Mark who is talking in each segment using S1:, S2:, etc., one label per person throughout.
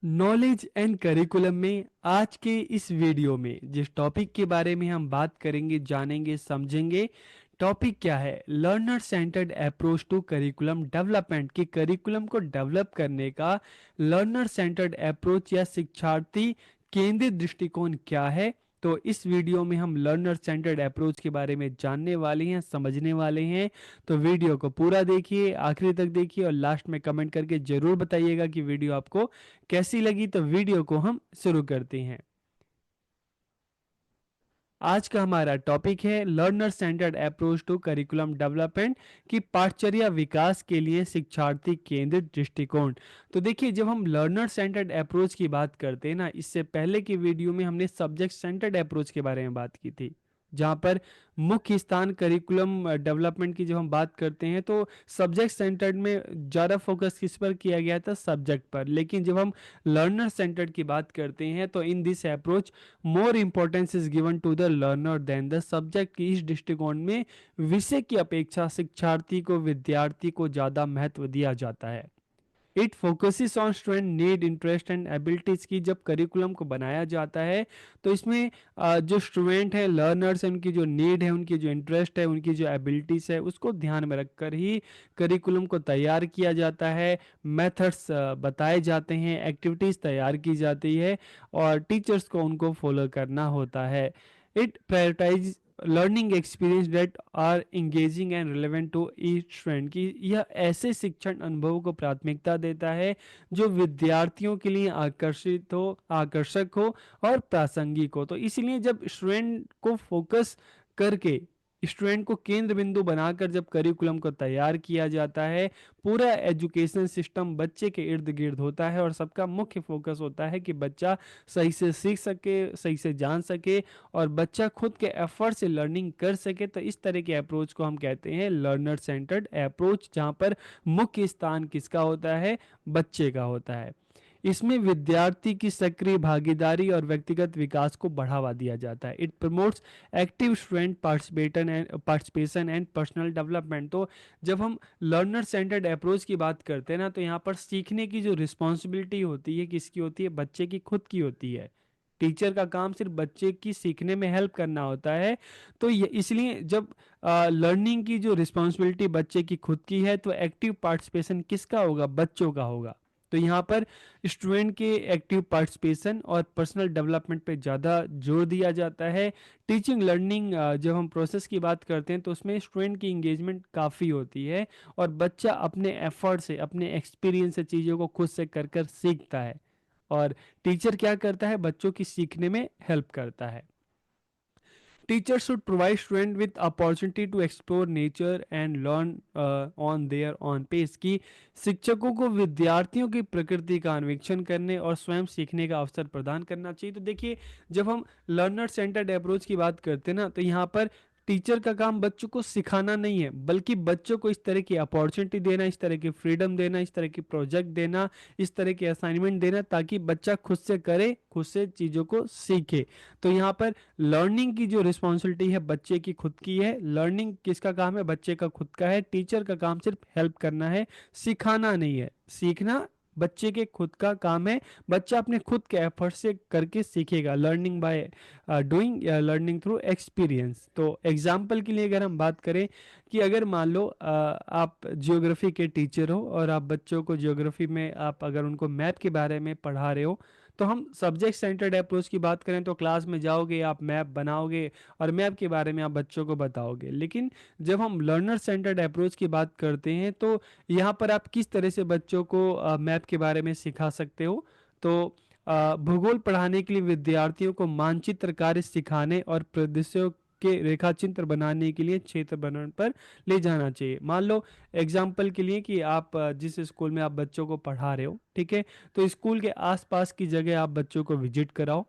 S1: Knowledge and curriculum में आज के इस वीडियो में जिस टॉपिक के बारे में हम बात करेंगे, जानेंगे, समझेंगे, टॉपिक क्या है? Learner centred approach to curriculum development. कि करिकुलम को डेवलप करने का लर्नर सेंटर्ड अप्रोच या शिक्षार्थी केंद्रित दृष्टिकोण क्या है। तो इस वीडियो में हम लर्नर सेंटर्ड अप्रोच के बारे में जानने वाले हैं, समझने वाले हैं। तो वीडियो को पूरा देखिए, आखिरी तक देखिए और लास्ट में कमेंट करके जरूर बताइएगा कि वीडियो आपको कैसी लगी। तो वीडियो को हम शुरू करते हैं। आज का हमारा टॉपिक है learner centred approach to curriculum development की पाठचर्या विकास के लिए शिक्षार्थी केंद्रित दृष्टिकोण। तो देखिए, जब हम लर्नर सेंटर्ड अप्रोच की बात करते हैं ना, इससे पहले की वीडियो में हमने सब्जेक्ट सेंटर्ड अप्रोच के बारे में बात की थी, जहाँ पर मुख्य स्थान करिकुलम डेवलपमेंट की जब हम बात करते हैं तो सब्जेक्ट सेंटर्ड में ज़्यादा फोकस किस पर किया गया था? सब्जेक्ट पर। लेकिन जब हम लर्नर सेंटर्ड की बात करते हैं तो in this approach more importance is given to the learner than the subject. की इस दृष्टिकोण में विषय की अपेक्षा शिक्षार्थी को, विद्यार्थी को ज़्यादा महत्व दिया जाता है। It focuses on student need, interest and abilities. की जब करिकुलम को बनाया जाता है तो इसमें जो स्टूडेंट है, लर्नर्स हैं, उनकी जो नीड है, उनकी जो इंटरेस्ट है, उनकी जो एबिलिटीज है, उसको ध्यान में रखकर ही करिकुलम को तैयार किया जाता है। मेथड्स बताए जाते हैं, एक्टिविटीज तैयार की जाती है और टीचर्स को उनको फॉलो करना होता है। It prioritize learning experience that are engaging and relevant to each student. की यह ऐसे शिक्षण अनुभवों को प्राथमिकता देता है जो विद्यार्थियों के लिए आकर्षित हो, आकर्षक हो और प्रासंगिक हो। तो इसलिए जब स्टूडेंट को फोकस करके, स्टूडेंट को केंद्र बिंदु बनाकर जब करिकुलम को तैयार किया जाता है, पूरा एजुकेशन सिस्टम बच्चे के इर्द गिर्द होता है और सबका मुख्य फोकस होता है कि बच्चा सही से सीख सके, सही से जान सके और बच्चा खुद के एफर्ट से लर्निंग कर सके। तो इस तरह के अप्रोच को हम कहते हैं लर्नर सेंटर्ड अप्रोच, जहाँ पर मुख्य स्थान किसका होता है? बच्चे का होता है। इसमें विद्यार्थी की सक्रिय भागीदारी और व्यक्तिगत विकास को बढ़ावा दिया जाता है। It promotes active student participation and personal development. तो जब हम लर्नर सेंटर्ड अप्रोच की बात करते हैं ना, तो यहाँ पर सीखने की जो रिस्पॉन्सिबिलिटी होती है, किसकी होती है? बच्चे की खुद की होती है। टीचर का काम सिर्फ बच्चे की सीखने में हेल्प करना होता है। तो ये इसलिए जब लर्निंग की जो रिस्पॉन्सिबिलिटी बच्चे की खुद की है तो एक्टिव पार्टिसिपेशन किसका होगा? बच्चों का होगा। तो यहाँ पर स्टूडेंट के एक्टिव पार्टिसिपेशन और पर्सनल डेवलपमेंट पे ज़्यादा जोर दिया जाता है। टीचिंग लर्निंग जब हम प्रोसेस की बात करते हैं तो उसमें स्टूडेंट की इंगेजमेंट काफ़ी होती है और बच्चा अपने एफर्ट से, अपने एक्सपीरियंस से चीज़ों को खुद से कर कर सीखता है और टीचर क्या करता है? बच्चों की सीखने में हेल्प करता है। Teachers should provide students with opportunity to explore nature and learn on their own pace। की शिक्षकों को विद्यार्थियों की प्रकृति का अन्वेषण करने और स्वयं सीखने का अवसर प्रदान करना चाहिए। तो देखिए, जब हम लर्नर सेंटर्ड अप्रोच की बात करते हैं ना, तो यहाँ पर टीचर का काम बच्चों को सिखाना नहीं है, बल्कि बच्चों को इस तरह की अपॉर्चुनिटी देना, इस तरह की फ्रीडम देना, इस तरह की प्रोजेक्ट देना, इस तरह के असाइनमेंट देना, ताकि बच्चा खुद से करे, खुद से चीज़ों को सीखे। तो यहाँ पर लर्निंग की जो रिस्पॉन्सिबिलिटी है बच्चे की खुद की है। लर्निंग किसका काम है? बच्चे का खुद का है। टीचर का काम सिर्फ हेल्प करना है, सिखाना नहीं है। सीखना बच्चे के खुद का काम है। बच्चा अपने खुद के एफर्ट से करके सीखेगा। लर्निंग बाय डूइंग या लर्निंग थ्रू एक्सपीरियंस। तो एग्जाम्पल के लिए अगर हम बात करें कि अगर मान लो आप जियोग्राफी के टीचर हो और आप बच्चों को जियोग्राफी में आप अगर उनको मैप के बारे में पढ़ा रहे हो, तो हम सब्जेक्ट सेंटर्ड अप्रोच की बात करें तो क्लास में जाओगे, आप मैप बनाओगे और मैप के बारे में आप बच्चों को बताओगे। लेकिन जब हम लर्नर सेंटर्ड अप्रोच की बात करते हैं तो यहाँ पर आप किस तरह से बच्चों को मैप के बारे में सिखा सकते हो? तो भूगोल पढ़ाने के लिए विद्यार्थियों को मानचित्र कार्य सिखाने और प्रदेशों के रेखा चित्र बनाने के लिए क्षेत्र बनाने पर ले जाना चाहिए। मान लो एग्जाम्पल के लिए कि आप जिस स्कूल में आप बच्चों को पढ़ा रहे हो, ठीक है, तो स्कूल के आसपास की जगह आप बच्चों को विजिट कराओ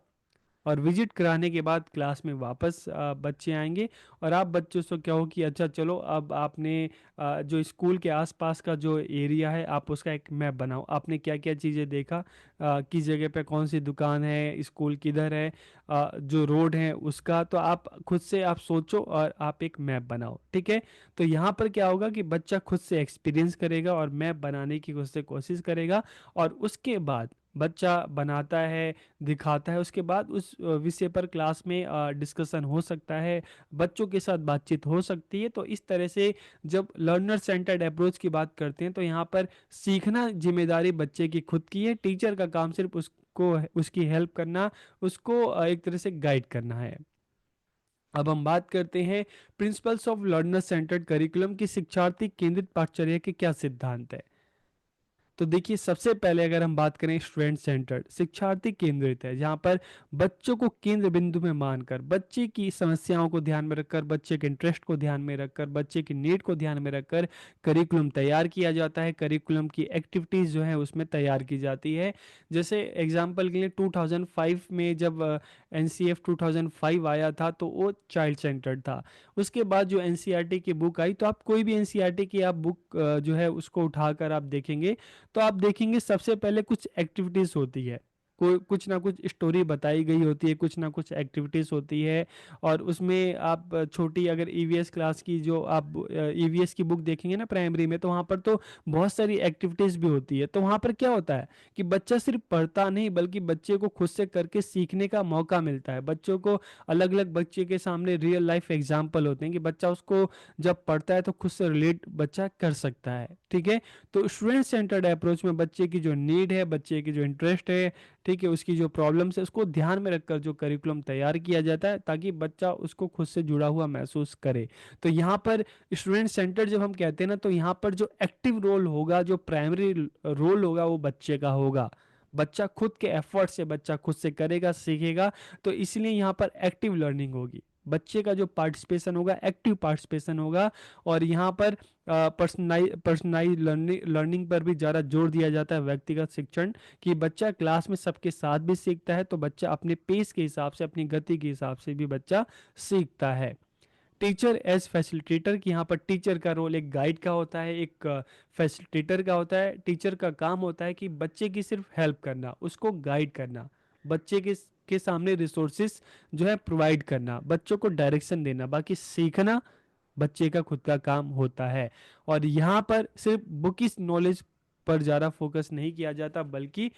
S1: और विजिट कराने के बाद क्लास में वापस बच्चे आएंगे और आप बच्चों से कहो कि अच्छा चलो, अब आपने जो स्कूल के आसपास का जो एरिया है आप उसका एक मैप बनाओ। आपने क्या क्या चीज़ें देखा, किस जगह पे कौन सी दुकान है, स्कूल किधर है, जो रोड है उसका, तो आप खुद से आप सोचो और आप एक मैप बनाओ। ठीक है, तो यहाँ पर क्या होगा कि बच्चा खुद से एक्सपीरियंस करेगा और मैप बनाने की खुद से कोशिश करेगा और उसके बाद बच्चा बनाता है, दिखाता है, उसके बाद उस विषय पर क्लास में डिस्कशन हो सकता है, बच्चों के साथ बातचीत हो सकती है। तो इस तरह से जब लर्नर सेंटर्ड अप्रोच की बात करते हैं तो यहाँ पर सीखना जिम्मेदारी बच्चे की खुद की है, टीचर का काम सिर्फ उसको उसकी हेल्प करना, उसको एक तरह से गाइड करना है। अब हम बात करते हैं principles of learner centred curriculum की, शिक्षार्थी केंद्रित पाठचर्या के क्या सिद्धांत है। तो देखिए सबसे पहले अगर हम बात करें स्टूडेंट सेंटर्ड, शिक्षार्थी केंद्रित है, जहाँ पर बच्चों को केंद्र बिंदु में मानकर, बच्चे की समस्याओं को ध्यान में रखकर, बच्चे के इंटरेस्ट को ध्यान में रखकर, बच्चे की नीड को ध्यान में रखकर करिकुलम तैयार किया जाता है, करिकुलम की एक्टिविटीज़ जो है उसमें तैयार की जाती है। जैसे एग्जाम्पल के लिए 2005 में जब NCF 2005 आया था तो वो चाइल्ड सेंटर्ड था। उसके बाद जो NCERT की बुक आई, तो आप कोई भी NCERT की आप बुक जो है उसको उठाकर आप देखेंगे तो आप देखेंगे सबसे पहले कुछ एक्टिविटीज होती है, कोई कुछ ना कुछ स्टोरी बताई गई होती है, कुछ ना कुछ एक्टिविटीज होती है। और उसमें आप छोटी अगर EVS क्लास की जो आप EVS की बुक देखेंगे ना प्राइमरी में, तो वहाँ पर तो बहुत सारी एक्टिविटीज भी होती है। तो वहाँ पर क्या होता है कि बच्चा सिर्फ पढ़ता नहीं बल्कि बच्चे को खुद से करके सीखने का मौका मिलता है। बच्चों को अलग अलग बच्चे के सामने रियल लाइफ एग्जाम्पल होते हैं कि बच्चा उसको जब पढ़ता है तो खुद से रिलेट बच्चा कर सकता है। ठीक है, तो स्टूडेंट सेंटर्ड अप्रोच में बच्चे की जो नीड है, बच्चे की जो इंटरेस्ट है, ठीक है, उसकी जो प्रॉब्लम्स है, उसको ध्यान में रखकर जो करिकुलम तैयार किया जाता है ताकि बच्चा उसको खुद से जुड़ा हुआ महसूस करे। तो यहाँ पर स्टूडेंट सेंटर्ड जब हम कहते हैं ना, तो यहाँ पर जो एक्टिव रोल होगा, जो प्राइमरी रोल होगा वो बच्चे का होगा। बच्चा खुद के एफर्ट से बच्चा खुद से करेगा, सीखेगा। तो इसलिए यहाँ पर एक्टिव लर्निंग होगी, बच्चे का जो पार्टिसिपेशन होगा एक्टिव पार्टिसिपेशन होगा। और यहाँ पर पर्सनलाइज लर्निंग पर भी ज़्यादा जोर दिया जाता है, व्यक्तिगत शिक्षण, कि बच्चा क्लास में सबके साथ भी सीखता है, तो बच्चा अपने पेस के हिसाब से, अपनी गति के हिसाब से भी बच्चा सीखता है। टीचर एज फैसिलिटेटर, की यहाँ पर टीचर का रोल एक गाइड का होता है, एक फैसिलिटेटर का होता है। टीचर का काम होता है कि बच्चे की सिर्फ हेल्प करना, उसको गाइड करना, बच्चे के सामने रिसोर्सेस जो है प्रोवाइड करना, बच्चों को डायरेक्शन देना, बाकी सीखना बच्चे का खुद का काम होता है। और यहाँ पर सिर्फ बुकिश नॉलेज पर ज़्यादा फोकस नहीं किया जाता बल्कि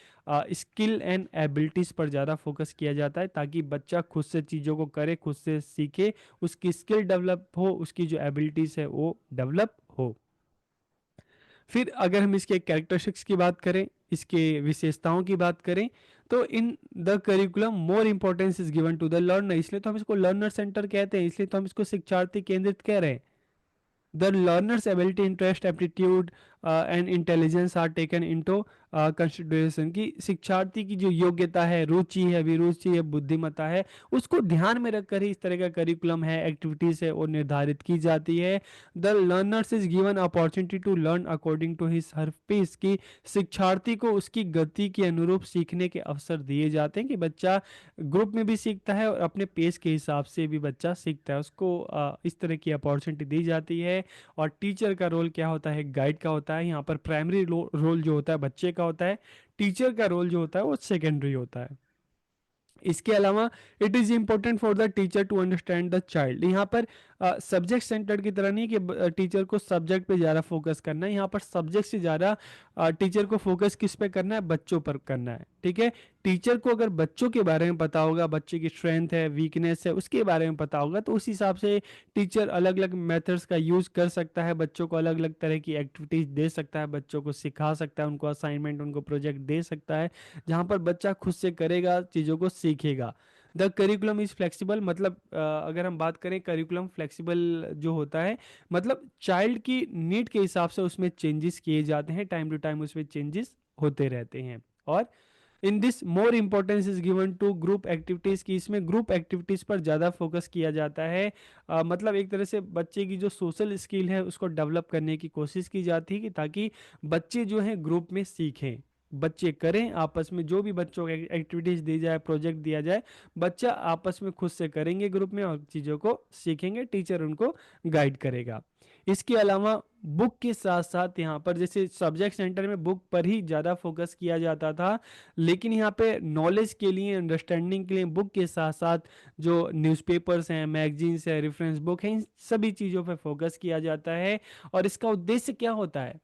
S1: स्किल एंड एबिलिटीज़ पर ज़्यादा फोकस किया जाता है, ताकि बच्चा खुद से चीज़ों को करे, खुद से सीखे, उसकी स्किल डेवलप हो, उसकी जो एबिलिटीज़ है वो डेवलप हो। फिर अगर हम इसके कैरेक्टरिस्टिक्स की बात करें, इसके विशेषताओं की बात करें, तो in the curriculum more importance is given to the learner, इसलिए तो हम इसको लर्नर सेंटर कहते हैं, इसलिए तो हम इसको शिक्षार्थी केंद्रित कह रहे हैं। The learner's ability, interest, aptitude and intelligence are taken into consideration, की शिक्षार्थी की जो योग्यता है, रुचि है, अभिरुचि है, बुद्धिमत्ता है, उसको ध्यान में रखकर ही इस तरह का करिकुलम है, एक्टिविटीज है, वो निर्धारित की जाती है। The learners is given opportunity to learn according to his her pace, की शिक्षार्थी को उसकी गति के अनुरूप सीखने के अवसर दिए जाते हैं, कि बच्चा ग्रुप में भी सीखता है और अपने पेस के हिसाब से भी बच्चा सीखता है, उसको इस तरह की अपॉर्चुनिटी दी जाती है। और टीचर का रोल क्या होता है, गाइड का होता है। यहाँ पर प्राइमरी रोल जो होता है बच्चे का होता है, टीचर का रोल जो होता है वो सेकेंडरी होता है। इसके अलावा it is important for the teacher to understand the child, यहाँ पर सब्जेक्ट सेंटर्ड की तरह नहीं कि टीचर को सब्जेक्ट पे ज़्यादा फोकस करना है, यहाँ पर सब्जेक्ट से ज़्यादा टीचर को फोकस किस पे करना है, बच्चों पर करना है। ठीक है, टीचर को अगर बच्चों के बारे में पता होगा, बच्चे की स्ट्रेंथ है, वीकनेस है, उसके बारे में पता होगा, तो उस हिसाब से टीचर अलग अलग मेथड्स का यूज़ कर सकता है, बच्चों को अलग अलग तरह की एक्टिविटीज दे सकता है, बच्चों को सिखा सकता है, उनको असाइनमेंट, उनको प्रोजेक्ट दे सकता है, जहाँ पर बच्चा खुद से करेगा, चीज़ों को सीखेगा। द करिकुलम इज फ्लेक्सिबल, मतलब अगर हम बात करें करिकुलम फ्लेक्सिबल जो होता है, मतलब चाइल्ड की नीड के हिसाब से उसमें चेंजेस किए जाते हैं, टाइम टू टाइम उसमें चेंजेस होते रहते हैं। और in this more importance is given to group activities, की इसमें ग्रुप एक्टिविटीज पर ज़्यादा फोकस किया जाता है। मतलब एक तरह से बच्चे की जो सोशल स्किल है उसको डेवलप करने की कोशिश की जाती है, कि ताकि बच्चे जो हैं ग्रुप में सीखें, बच्चे करें आपस में, जो भी बच्चों को एक्टिविटीज दी जाए, प्रोजेक्ट दिया जाए, बच्चा आपस में खुद से करेंगे ग्रुप में और चीज़ों को सीखेंगे, टीचर उनको गाइड करेगा। इसके अलावा बुक के साथ साथ यहाँ पर जैसे सब्जेक्ट सेंटर में बुक पर ही ज़्यादा फोकस किया जाता था, लेकिन यहाँ पे नॉलेज के लिए, अंडरस्टैंडिंग के लिए बुक के साथ साथ जो न्यूज़पेपर्स हैं, मैगजीन्स है, रेफरेंस बुक हैं, इन सभी चीज़ों पे फोकस किया जाता है। और इसका उद्देश्य क्या होता है,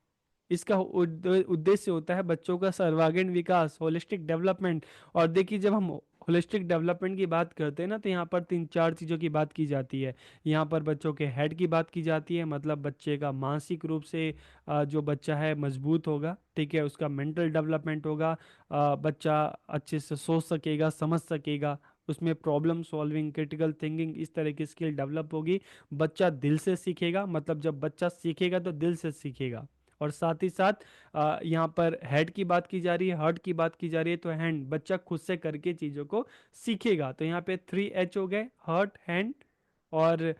S1: इसका उद्देश्य होता है बच्चों का सर्वांगीण विकास, होलिस्टिक डेवलपमेंट। और देखिए जब हम होलिस्टिक डेवलपमेंट की बात करते हैं ना, तो यहाँ पर तीन चार चीज़ों की बात की जाती है। यहाँ पर बच्चों के हेड की बात की जाती है, मतलब बच्चे का मानसिक रूप से जो बच्चा है मजबूत होगा, ठीक है, उसका मेंटल डेवलपमेंट होगा, बच्चा अच्छे से सोच सकेगा, समझ सकेगा, उसमें प्रॉब्लम सॉल्विंग, क्रिटिकल थिंकिंग, इस तरह की स्किल डेवलप होगी। बच्चा दिल से सीखेगा, मतलब जब बच्चा सीखेगा तो दिल से सीखेगा। और साथ ही साथ यहाँ पर हेड की बात की जा रही है, हार्ट की बात की जा रही है, तो हैंड, बच्चा खुद से करके चीज़ों को सीखेगा। तो यहाँ पे 3H हो गए, हार्ट, हैंड, और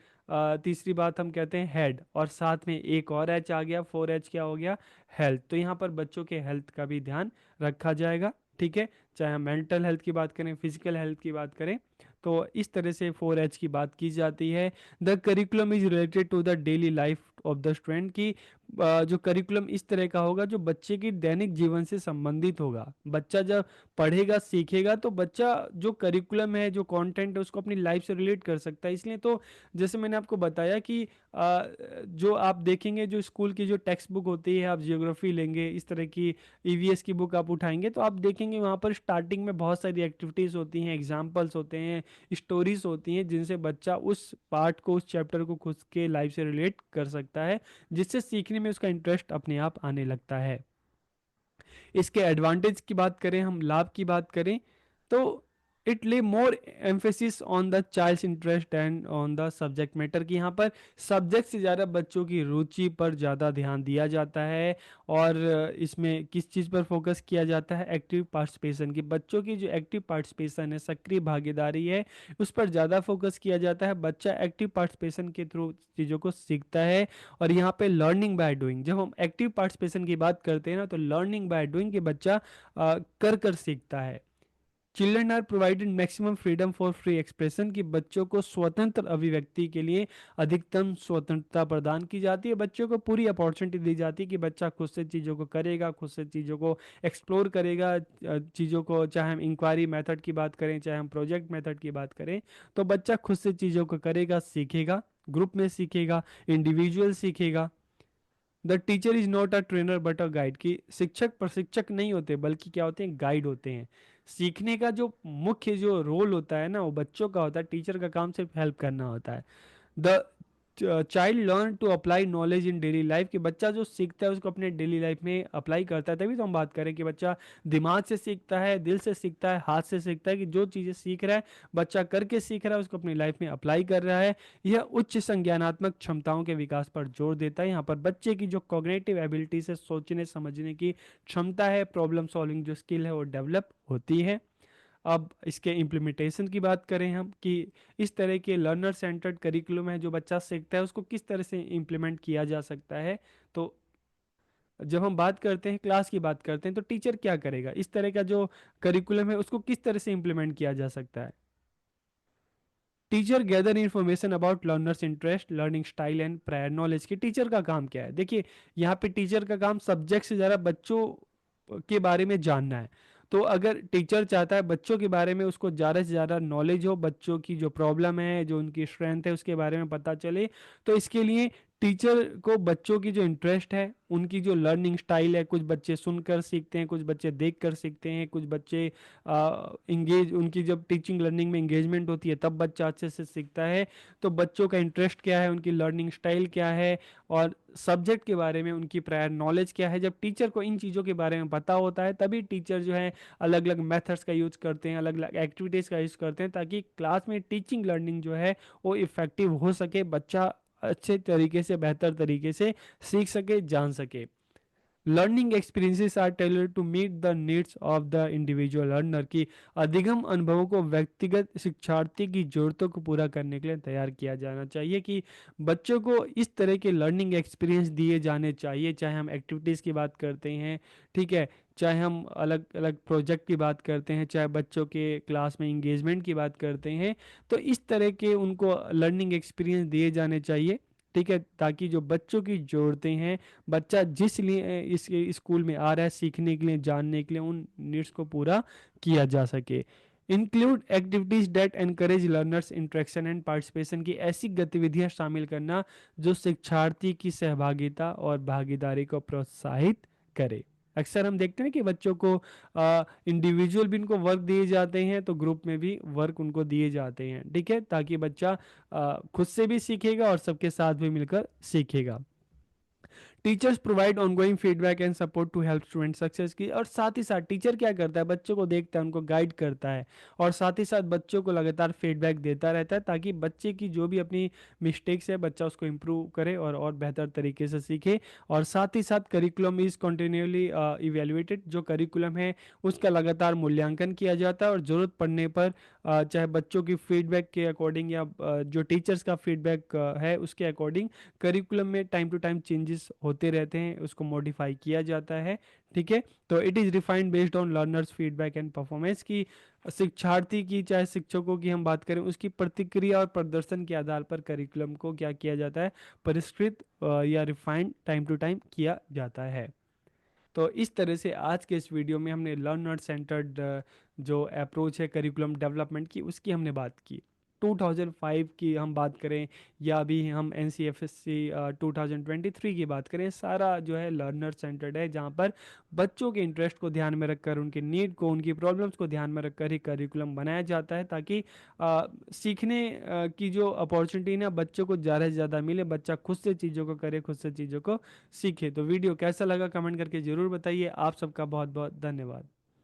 S1: तीसरी बात हम कहते हैं हेड, और साथ में एक और एच आ गया, 4H क्या हो गया, हेल्थ। तो यहाँ पर बच्चों के हेल्थ का भी ध्यान रखा जाएगा, ठीक है, चाहे हम मेंटल हेल्थ की बात करें, फिजिकल हेल्थ की बात करें। तो इस तरह से 4H की बात की जाती है। The curriculum is related to the daily life of the student की, जो करिकुलम इस तरह का होगा जो बच्चे की दैनिक जीवन से संबंधित होगा। बच्चा जब पढ़ेगा सीखेगा तो बच्चा जो करिकुलम है, जो कंटेंट है, उसको अपनी लाइफ से रिलेट कर सकता है। इसलिए तो जैसे मैंने आपको बताया कि जो आप देखेंगे, जो स्कूल की जो टेक्स्ट बुक होती है, आप जियोग्राफी लेंगे, इस तरह की ईवीएस की बुक आप उठाएंगे, तो आप देखेंगे वहाँ पर स्टार्टिंग में बहुत सारी एक्टिविटीज़ होती हैं, एग्जाम्पल्स होते हैं, स्टोरीज होती हैं, जिनसे बच्चा उस पार्ट को, उस चैप्टर को खुद के लाइफ से रिलेट कर सकता है, जिससे सीखने में उसका इंटरेस्ट अपने आप आने लगता है। इसके एडवांटेज की बात करें, हम लाभ की बात करें, तो it lay more emphasis on the child's interest and on the subject matter, की यहाँ पर सब्जेक्ट से ज़्यादा बच्चों की रुचि पर ज़्यादा ध्यान दिया जाता है। और इसमें किस चीज़ पर फोकस किया जाता है, एक्टिव पार्टिसिपेशन की, बच्चों की जो एक्टिव पार्टिसिपेशन है, सक्रिय भागीदारी है, उस पर ज़्यादा फोकस किया जाता है। बच्चा एक्टिव पार्टिसिपेशन के थ्रू चीज़ों को सीखता है। और यहाँ पे लर्निंग बाय डूइंग, जब हम एक्टिव पार्टिसिपेशन की बात करते हैं ना, तो लर्निंग बाय डूइंग के बच्चा कर कर सीखता है। Children are provided maximum freedom for free expression, की बच्चों को स्वतंत्र अभिव्यक्ति के लिए अधिकतम स्वतंत्रता प्रदान की जाती है। बच्चों को पूरी अपॉर्चुनिटी दी जाती है कि बच्चा खुद से चीज़ों को करेगा, खुद से चीज़ों को एक्सप्लोर करेगा, चीज़ों को, चाहे हम इंक्वायरी मेथड की बात करें, चाहे हम प्रोजेक्ट मेथड की बात करें, तो बच्चा खुद से चीज़ों को करेगा, सीखेगा, ग्रुप में सीखेगा, इंडिविजुअल सीखेगा। The teacher is not a trainer but a guide, की शिक्षक प्रशिक्षक नहीं होते, बल्कि क्या होते हैं, गाइड होते हैं। सीखने का जो मुख्य जो रोल होता है ना, वो बच्चों का होता है, टीचर का काम सिर्फ हेल्प करना होता है। The child learn to apply knowledge in daily life, कि बच्चा जो सीखता है उसको अपने डेली लाइफ में अप्लाई करता है। तभी तो हम बात करें कि बच्चा दिमाग से सीखता है, दिल से सीखता है, हाथ से सीखता है, कि जो चीज़ें सीख रहा है बच्चा करके सीख रहा है, उसको अपनी लाइफ में अप्लाई कर रहा है। यह उच्च संज्ञानात्मक क्षमताओं के विकास पर जोर देता है। यहाँ पर बच्चे की जो कॉग्निटिव एबिलिटी से सोचने समझने की क्षमता है, प्रॉब्लम सॉल्विंग जो स्किल है, वो डेवलप होती है। अब इसके इम्प्लीमेंटेशन की बात करें हम, कि इस तरह के लर्नर सेंटर्ड करिकुलम है जो बच्चा सीखता है, उसको किस तरह से इम्प्लीमेंट किया जा सकता है। तो जब हम बात करते हैं, क्लास की बात करते हैं, तो टीचर क्या करेगा, इस तरह का जो करिकुलम है उसको किस तरह से इम्प्लीमेंट किया जा सकता है। Teacher gather information about learners interest, learning style and prior knowledge, की टीचर का काम क्या है। देखिए यहाँ पे टीचर का काम सब्जेक्ट से ज़्यादा बच्चों के बारे में जानना है। तो अगर टीचर चाहता है बच्चों के बारे में उसको ज़्यादा से ज़्यादा नॉलेज हो, बच्चों की जो प्रॉब्लम है, जो उनकी स्ट्रेंथ है, उसके बारे में पता चले, तो इसके लिए टीचर को बच्चों की जो इंटरेस्ट है, उनकी जो लर्निंग स्टाइल है, कुछ बच्चे सुनकर सीखते हैं, कुछ बच्चे देखकर सीखते हैं, कुछ बच्चे इंगेज, उनकी जब टीचिंग लर्निंग में इंगेजमेंट होती है तब बच्चा अच्छे से सीखता है। तो बच्चों का इंटरेस्ट क्या है, उनकी लर्निंग स्टाइल क्या है, और सब्जेक्ट के बारे में उनकी प्रायर नॉलेज क्या है, जब टीचर को इन चीज़ों के बारे में पता होता है, तभी टीचर जो है अलग अलग मेथड्स का यूज करते हैं, अलग अलग एक्टिविटीज़ का यूज करते हैं, ताकि क्लास में टीचिंग लर्निंग जो है वो इफेक्टिव हो सके, बच्चा अच्छे तरीके से, बेहतर तरीके से सीख सके, जान सके। Learning experiences are tailored to meet the needs of the individual learner, की अधिगम अनुभवों को व्यक्तिगत शिक्षार्थी की जरूरतों को पूरा करने के लिए तैयार किया जाना चाहिए। कि बच्चों को इस तरह के लर्निंग एक्सपीरियंस दिए जाने चाहिए, चाहे हम एक्टिविटीज़ की बात करते हैं, ठीक है, चाहे हम अलग अलग प्रोजेक्ट की बात करते हैं, चाहे बच्चों के क्लास में इंगेजमेंट की बात करते हैं, तो इस तरह के उनको लर्निंग एक्सपीरियंस दिए जाने चाहिए, ठीक है, ताकि जो बच्चों की ज़रूरतें हैं, बच्चा जिस लिए इस स्कूल में आ रहा है सीखने के लिए, जानने के लिए, उन नीड्स को पूरा किया जा सके। Include activities that encourage learners interaction and participation, की ऐसी गतिविधियां शामिल करना जो शिक्षार्थी की सहभागिता और भागीदारी को प्रोत्साहित करे। अक्सर हम देखते हैं कि बच्चों को इंडिविजुअल भी उनको वर्क दिए जाते हैं, तो ग्रुप में भी वर्क उनको दिए जाते हैं, ठीक है, ताकि बच्चा खुद से भी सीखेगा और सबके साथ भी मिलकर सीखेगा। Teachers provide ongoing feedback and support to help student success की, और साथ ही साथ टीचर क्या करता है, बच्चों को देखता है, उनको गाइड करता है, और साथ ही साथ बच्चों को लगातार फीडबैक देता रहता है, ताकि बच्चे की जो भी अपनी मिस्टेक्स है बच्चा उसको इम्प्रूव करे और बेहतर तरीके से सीखे। और साथ ही साथ करिकुलम इज कंटिन्यूअली इवेल्युएटेड, जो करिकुलम है उसका लगातार मूल्यांकन किया जाता है, और ज़रूरत पड़ने पर चाहे बच्चों की फीडबैक के अकॉर्डिंग या जो टीचर्स का फीडबैक है उसके अकॉर्डिंग करिकुलम में टाइम टू टाइम चेंजेस होते रहते हैं, उसको मॉडिफाई किया जाता है, ठीक है। तो it is refined based on learners feedback and performance की, शिक्षार्थी की चाहे शिक्षकों की हम बात करें उसकी प्रतिक्रिया और प्रदर्शन के आधार पर करिकुलम को क्या किया जाता है, परिष्कृत या रिफाइंड टाइम टू टाइम किया जाता है। तो इस तरह से आज के इस वीडियो में हमने लर्नर सेंटर्ड जो अप्रोच है करिकुलम डेवलपमेंट की उसकी हमने बात की। 2005 की हम बात करें या अभी हम N C F S C 2023 की बात करें, सारा जो है लर्नर सेंटर्ड है, जहाँ पर बच्चों के इंटरेस्ट को ध्यान में रखकर, उनके नीड को, उनकी प्रॉब्लम्स को ध्यान में रखकर ही करिकुलम बनाया जाता है, ताकि सीखने की जो अपॉर्चुनिटी ना बच्चों को ज़्यादा से ज़्यादा मिले, बच्चा खुद से चीज़ों को करे, खुद से चीज़ों को सीखे। तो वीडियो कैसा लगा कमेंट करके ज़रूर बताइए। आप सबका बहुत बहुत धन्यवाद।